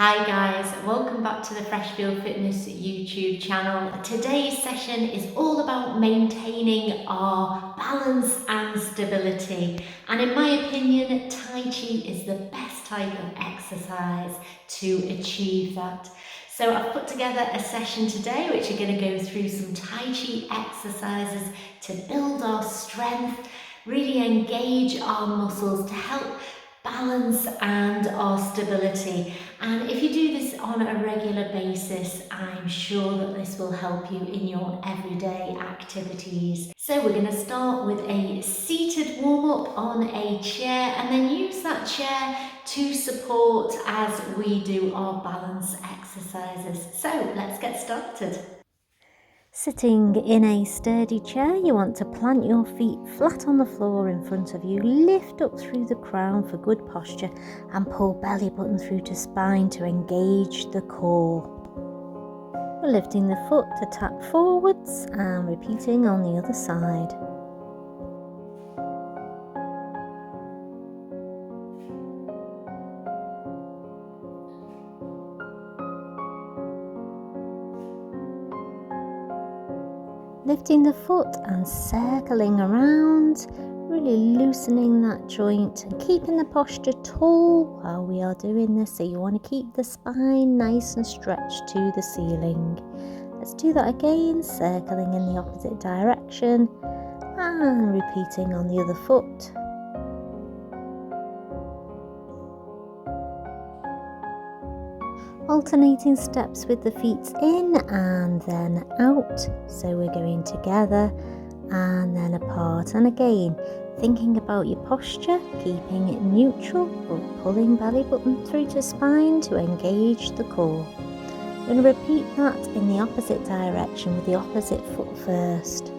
Hi guys, welcome back to the Fresh Field Fitness YouTube channel. Today's session is all about maintaining our balance and stability. And in my opinion, Tai Chi is the best type of exercise to achieve that. So I've put together a session today which are going to go through some Tai Chi exercises to build our strength, really engage our muscles to help balance and our stability. And if you do this on a regular basis, I'm sure that this will help you in your everyday activities. So we're going to start with a seated warm-up on a chair and then use that chair to support as we do our balance exercises. So let's get started. Sitting in a sturdy chair, you want to plant your feet flat on the floor in front of you, lift up through the crown for good posture and pull belly button through to spine to engage the core. We're lifting the foot to tap forwards and repeating on the other side. Lifting the foot and circling around, really loosening that joint and keeping the posture tall while we are doing this. So you want to keep the spine nice and stretched to the ceiling. Let's do that again, circling in the opposite direction and repeating on the other foot. Alternating steps with the feet in and then out. So we're going together and then apart. And again, thinking about your posture, keeping it neutral, but pulling belly button through to spine to engage the core. We're going to repeat that in the opposite direction with the opposite foot first.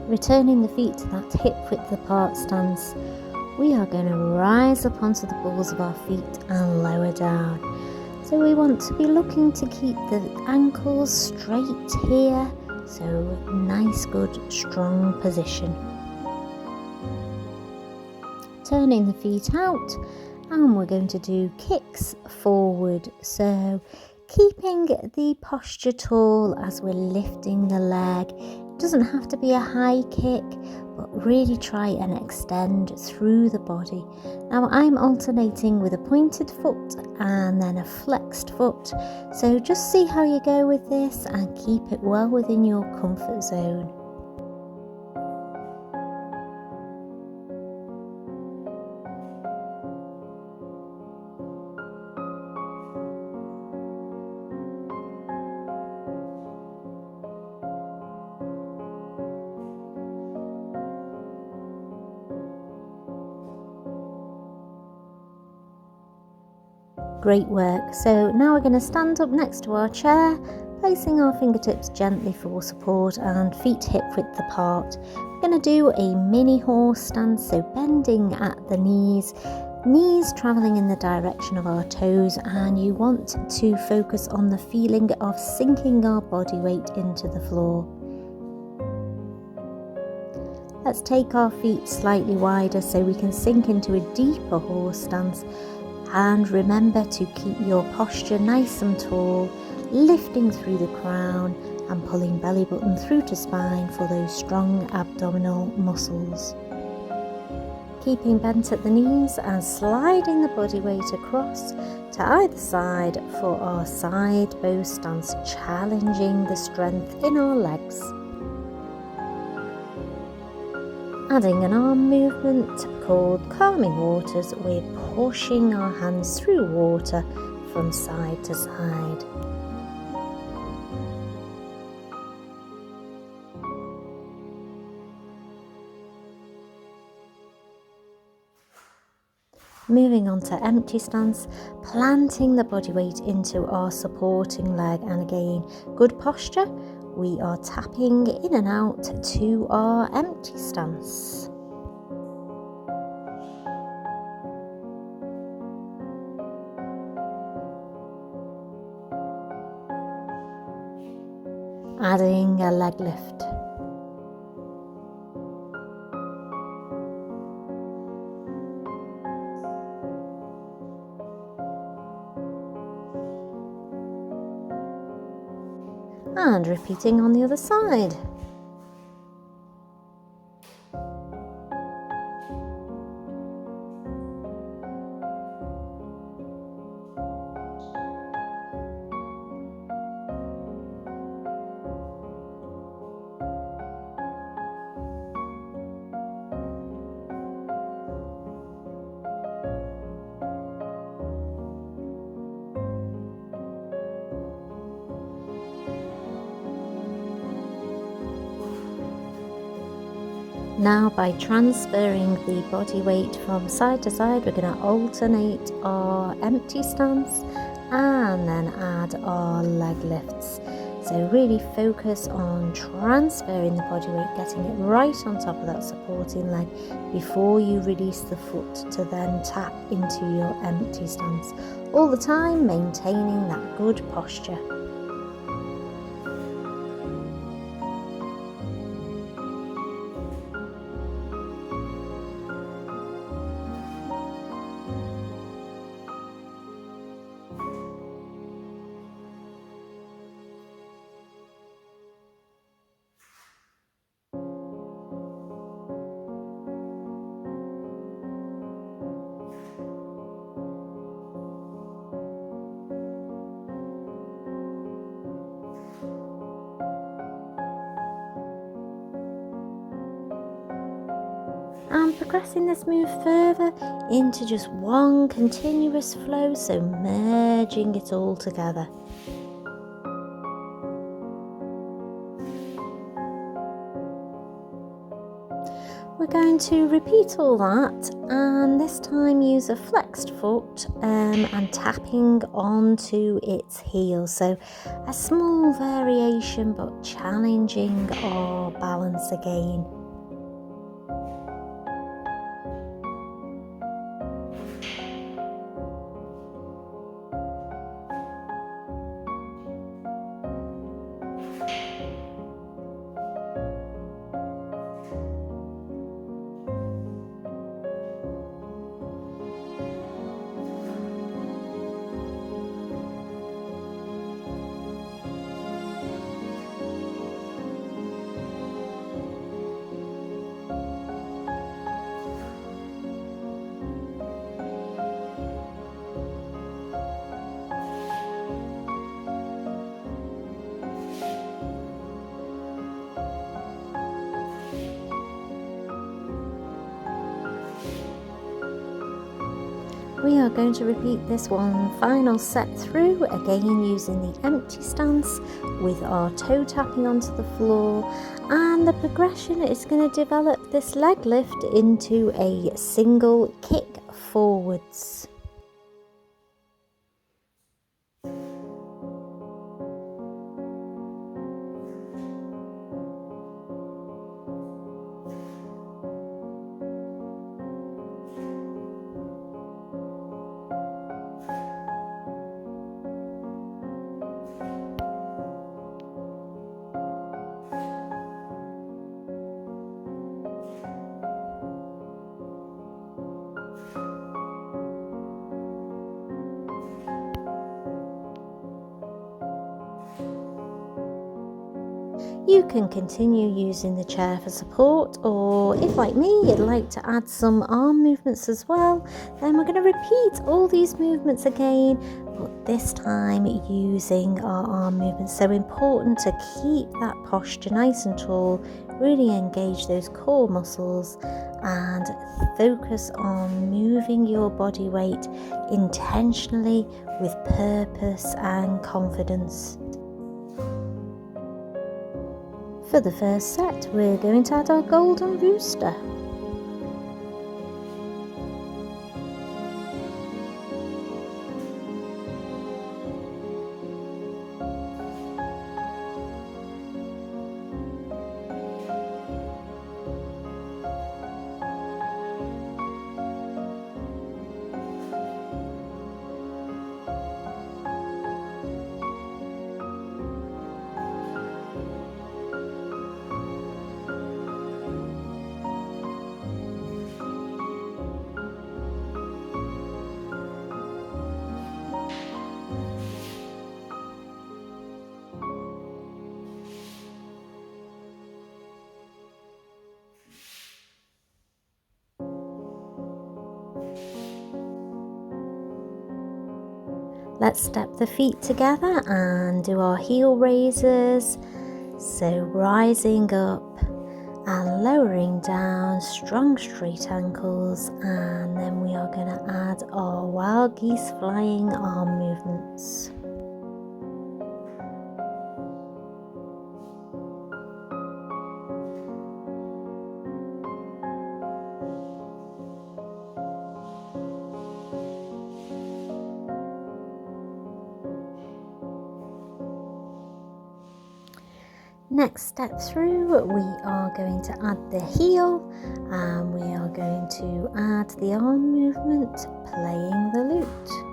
Returning the feet to that hip width apart stance, we are going to rise up onto the balls of our feet and lower down. So we want to be looking to keep the ankles straight here, so nice, good, strong position. Turning the feet out, and we're going to do kicks forward. So keeping the posture tall as we're lifting the leg. Doesn't have to be a high kick, but really try and extend through the body. Now I'm alternating with a pointed foot and then a flexed foot, so just see how you go with this and keep it well within your comfort zone. Great work. So now we're going to stand up next to our chair, placing our fingertips gently for support and feet hip width apart. We're going to do a mini horse stance, so bending at the knees traveling in the direction of our toes, and you want to focus on the feeling of sinking our body weight into the floor. Let's take our feet slightly wider so we can sink into a deeper horse stance. And remember to keep your posture nice and tall, lifting through the crown and pulling belly button through to spine for those strong abdominal muscles. Keeping bent at the knees and sliding the body weight across to either side for our side bow stance, challenging the strength in our legs. Adding an arm movement called calming waters, we're pushing our hands through water from side to side. Moving on to empty stance, planting the body weight into our supporting leg, and again, good posture. We are tapping in and out to our empty stance. adding a leg lift. And repeating on the other side. Now, by transferring the body weight from side to side, we're going to alternate our empty stance and then add our leg lifts. So really focus on transferring the body weight, getting it right on top of that supporting leg before you release the foot to then tap into your empty stance. All the time maintaining that good posture. And progressing this move further into just one continuous flow, so merging it all together. We're going to repeat all that, and this time use a flexed foot and tapping onto its heel. So a small variation but challenging our balance again. We are going to repeat this one final set through, again using the empty stance with our toe tapping onto the floor, and the progression is going to develop this leg lift into a single kick forwards. You can continue using the chair for support, or if like me you'd like to add some arm movements as well, then we're going to repeat all these movements again, but this time using our arm movements. So important to keep that posture nice and tall, really engage those core muscles and focus on moving your body weight intentionally with purpose and confidence. For the first set, we're going to add our golden rooster. Let's step the feet together and do our heel raises. So rising up and lowering down, strong straight ankles, and then we are going to add our wild geese flying arm movements. Next step through, we are going to add the heel and we are going to add the arm movement, playing the lute.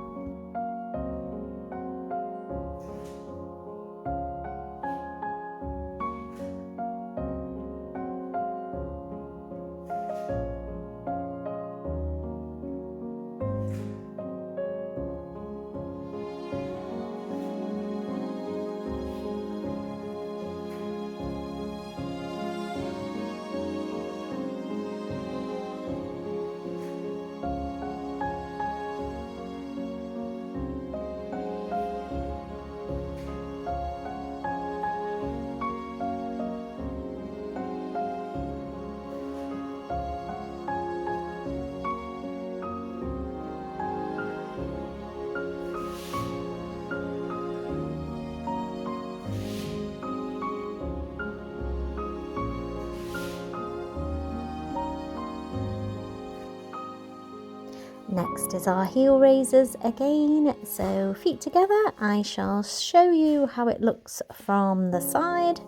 Next is our heel raises again, so feet together. I shall show you how it looks from the side.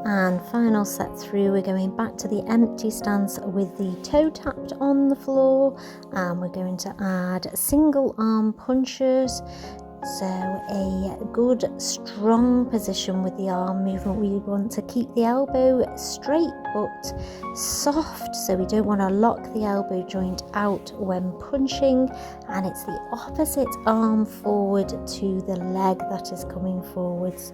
And final set through, we're going back to the empty stance with the toe tapped on the floor, and we're going to add single arm punches. So a good strong position with the arm movement. We want to keep the elbow straight but soft, so we don't want to lock the elbow joint out when punching, and it's the opposite arm forward to the leg that is coming forwards.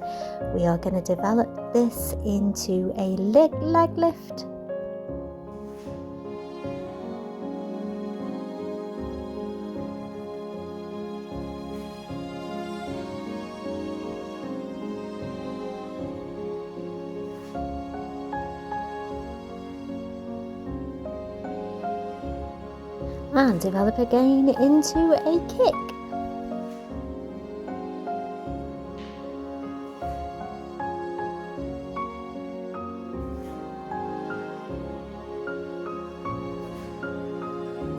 We are going to develop this into a leg lift. And develop again into a kick.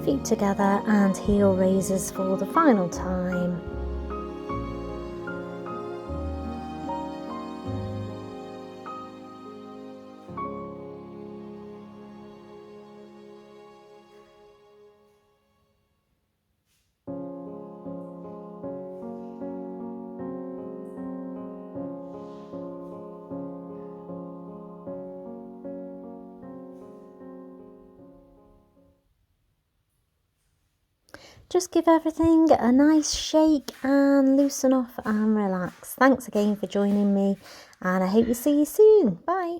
Feet together and heel raises for the final time. Just give everything a nice shake and loosen off and relax. Thanks again for joining me, and I hope to see you soon. Bye.